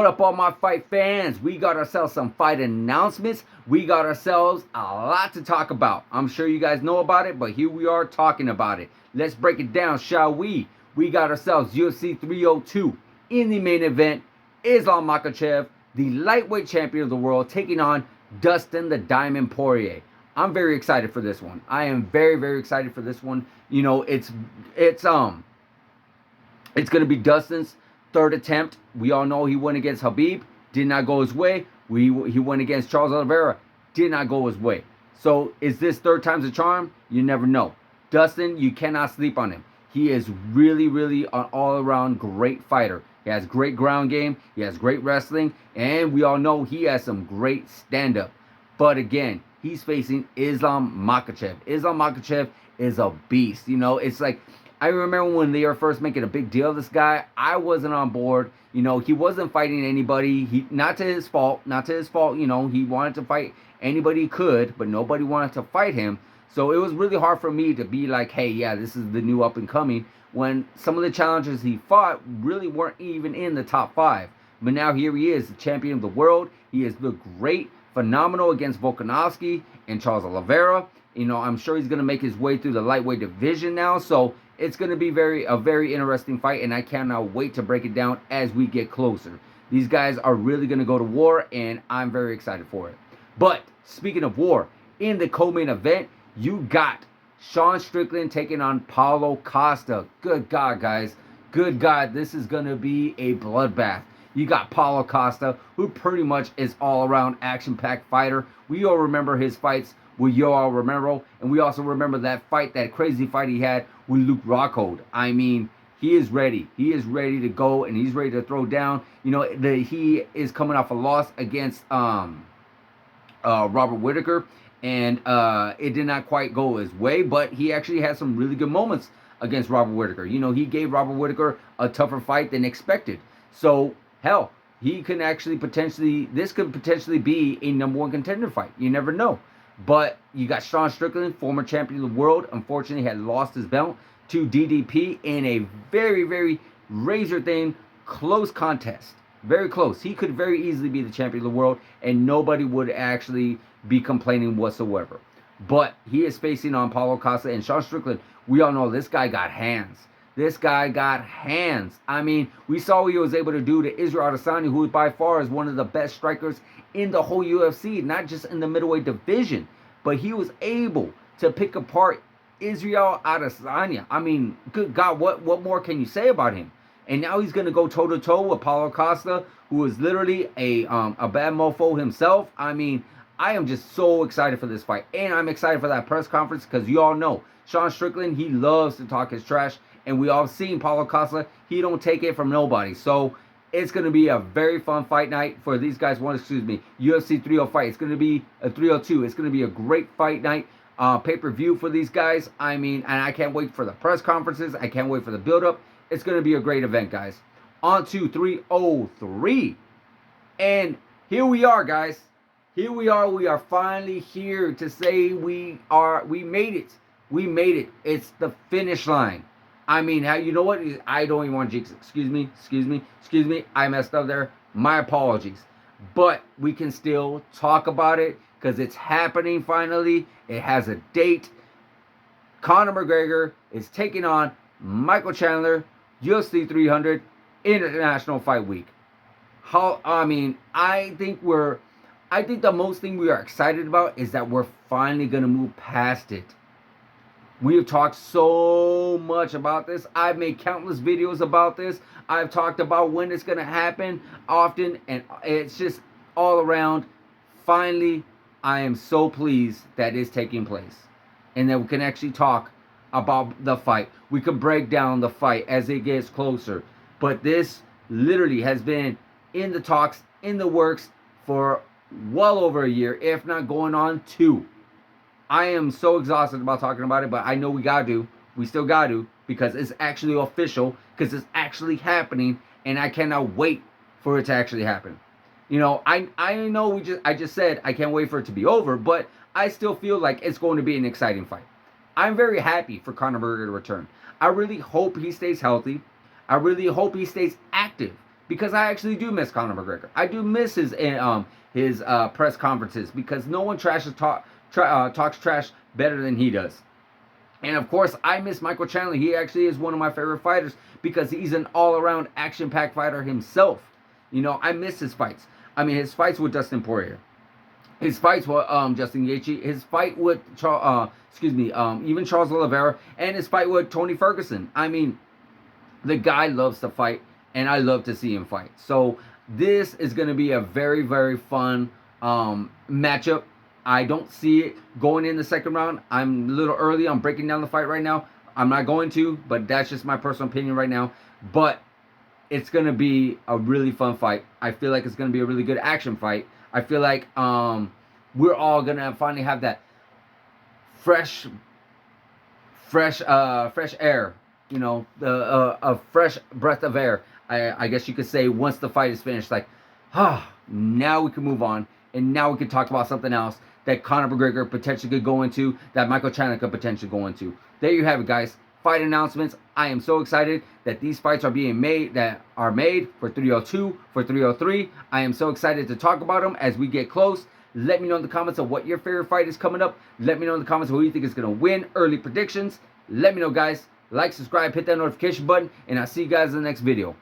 up, all my fight fans? We got ourselves some fight announcements. We got ourselves a lot to talk about. I'm sure you guys know about it, but here we are talking about it. Let's break it down, shall we? We got ourselves UFC 302 in the main event. Islam Makhachev, the lightweight champion of the world, taking on Dustin the Diamond Poirier. I'm very excited for this one. I am very, very excited for this one. You know, it's going to be Dustin's third attempt. We all know he went against Khabib, did not go his way. He went against Charles Oliveira, did not go his way. So is this third time's a charm? You never know. Dustin, you cannot sleep on him. He is really, really an all-around great fighter. He has great ground game. He has great wrestling. And we all know he has some great stand-up. But again, he's facing Islam Makhachev. Islam Makhachev is a beast. You know, it's like, I remember when they were first making a big deal of this guy, I wasn't on board. You know, he wasn't fighting anybody. Not to his fault. You know, he wanted to fight anybody he could, but nobody wanted to fight him. So it was really hard for me to be like, hey, yeah, this is the new up and coming, when some of the challenges he fought really weren't even in the top 5. But now here he is, the champion of the world. He has looked great, phenomenal against Volkanovski and Charles Oliveira. You know, I'm sure he's going to make his way through the lightweight division now. So it's going to be a very interesting fight, and I cannot wait to break it down as we get closer. These guys are really going to go to war, and I'm very excited for it. But speaking of war, in the co-main event, you got Sean Strickland taking on Paulo Costa. Good God, guys. Good God, this is going to be a bloodbath. You got Paulo Costa, who pretty much is all-around action-packed fighter. We all remember his fights with Yoel Romero, and we also remember that fight, that crazy fight he had with Luke Rockhold. I mean, he is ready. He is ready to go, and he's ready to throw down. You know, he is coming off a loss against Robert Whittaker, and it did not quite go his way, but he actually had some really good moments against Robert Whittaker. You know, he gave Robert Whittaker a tougher fight than expected. So, hell, he can actually this could potentially be a #1 contender fight. You never know. But you got Sean Strickland, former champion of the world, unfortunately had lost his belt to DDP in a very, very razor-thin, close contest. Very close. He could very easily be the champion of the world, and nobody would actually be complaining whatsoever. But he is facing on Paulo Costa, and Sean Strickland, we all know this guy got hands. This guy got hands. I mean, we saw what he was able to do to Israel Adesanya, who by far is one of the best strikers in the whole UFC, not just in the middleweight division, but he was able to pick apart Israel Adesanya. I mean, good God, what more can you say about him? And now he's going to go toe-to-toe with Paulo Costa, who is literally a bad mofo himself. I mean, I am just so excited for this fight. And I'm excited for that press conference because you all know Sean Strickland, he loves to talk his trash. And we all seen Paulo Costa, he don't take it from nobody. So it's going to be a very fun fight night for these guys. UFC 305 fight. It's going to be a 302. It's going to be a great fight night. Pay-per-view for these guys. I mean, and I can't wait for the press conferences. I can't wait for the build-up. It's going to be a great event, guys. On to 303. And here we are, guys. Here we are. We are finally here to say we made it. We made it. It's the finish line. I mean, you know what? I don't even want to jinx it. Excuse me. I messed up there. My apologies. But we can still talk about it because it's happening finally. It has a date. Conor McGregor is taking on Michael Chandler, UFC 300, International Fight Week. I think the most thing we are excited about is that we're finally going to move past it. We have talked so much about this. I've made countless videos about this. I've talked about when it's going to happen often, and it's just all around. Finally, I am so pleased that it's taking place and that we can actually talk about the fight. We can break down the fight as it gets closer. But this literally has been in the talks, in the works for well over a year, if not going on 2. I am so exhausted about talking about it, but I know we still got to, because it's actually official, because it's actually happening, and I cannot wait for it to actually happen. You know, I know I just said I can't wait for it to be over, but I still feel like it's going to be an exciting fight. I'm very happy for Conor McGregor to return. I really hope he stays healthy. I really hope he stays active, because I actually do miss Conor McGregor. I do miss his press conferences because no one talks trash better than he does. And of course, I miss Michael Chandler. He actually is one of my favorite fighters because he's an all-around action-packed fighter himself. You know, I miss his fights. I mean, his fights with Dustin Poirier, his fights with Justin Gaethje, his fight with even Charles Oliveira, and his fight with Tony Ferguson. I mean, the guy loves to fight, and I love to see him fight. So this is going to be a very, very fun matchup. I don't see it going in the second round. I'm a little early. I'm breaking down the fight right now. I'm not going to, but that's just my personal opinion right now. But it's going to be a really fun fight. I feel like it's going to be a really good action fight. I feel like we're all going to finally have that fresh air, you know, a fresh breath of air. I guess you could say once the fight is finished, like, now we can move on. And now we can talk about something else that Conor McGregor potentially could go into, that Michael Chandler could potentially go into. There you have it, guys. Fight announcements. I am so excited that these fights are being made, for 302, for 303. I am so excited to talk about them as we get close. Let me know in the comments of what your favorite fight is coming up. Let me know in the comments who you think is going to win. Early predictions. Let me know, guys. Like, subscribe, hit that notification button, and I'll see you guys in the next video.